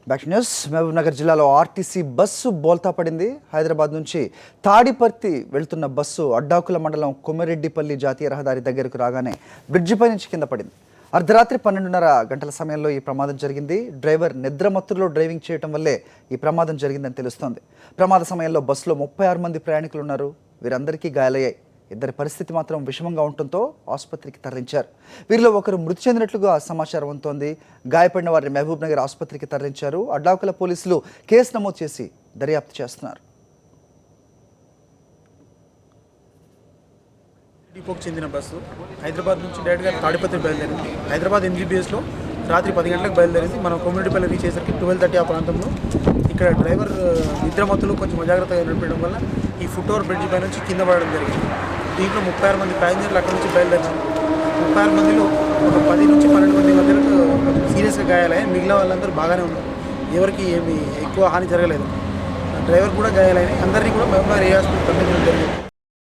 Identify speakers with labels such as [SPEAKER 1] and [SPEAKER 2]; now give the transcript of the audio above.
[SPEAKER 1] Back news. Mahabubnagar జిల్లాలో RTC bus బోల్తా పడింది. హైదరాబాద్ నుంచి తాడిపర్తి వెళ్తున్న బస్సు అడ్డాకుల మండలం కొమ్మిరెడ్డిపల్లి జాతీయ రహదారి దగ్గరకు రాగానే బ్రిడ్జిపై నుంచి కింద పడింది. అర్ధరాత్రి 12:30 గంటల సమయంలో ఈ ప్రమాదం జరిగింది. డ్రైవర్ నిద్రమత్తులో డ్రైవింగ్ చేయడం వల్లే ఈ ప్రమాదం జరిగిందని తెలుస్తోంది. ప్రమాద సమయంలో బస్సులో 36 మంది ప్రయాణికులు ఉన్నారు. వీరందరికీ గాయాలయ్యాయి. ఇద్దరి పరిస్థితి మాత్రం విషమంగా ఉండటంతో ఆసుపత్రికి తరలించారు. వీరిలో ఒకరు మృతి చెందినట్లుగా సమాచారం అందుతోంది. గాయపడిన వారిని మహబూబ్నగర్ ఆసుపత్రికి తరలించారు. అడ్డాకుల పోలీసులు కేసు నమోదు చేసి దర్యాప్తు చేస్తున్నారు.
[SPEAKER 2] డిపోకి చెందిన బస్సు హైదరాబాద్ నుంచి డైరెక్ట్గా తాడిపత్రి బయలుదేరింది. హైదరాబాద్ MGBSలో రాత్రి 10 గంటలకు బయలుదేరింది. మనం కొమ్మిరెడ్డిపల్లి రీచ్ అయ్యేసరికి 12:30 ఆ ప్రాంతంలో ఇక్కడ డ్రైవర్ నిద్రమత్తులు కొంచెం అజాగ్రత్తగా నడిపడం వల్ల ఈ ఫుట్ ఓవర్ బ్రిడ్జ్ పై నుంచి కింద పడడం జరిగింది. దీంట్లో 36 మంది ప్యాసింజర్లు అక్కడ నుంచి బయలుదేరారు. 36 మందిలో ఒక 10 నుంచి 12 మంది మధ్యలో కొంచెం సీరియస్గా గాయాలయ్యాయి. మిగిలిన వాళ్ళందరూ బాగానే ఉన్నారు. ఎవరికి ఏమి ఎక్కువ హాని జరగలేదు. డ్రైవర్ కూడా గాయాలయ్యాయి. అందరినీ కూడా మహబూబ్నగర్ ఏ హాస్పిటల్ తరలించడం జరిగింది.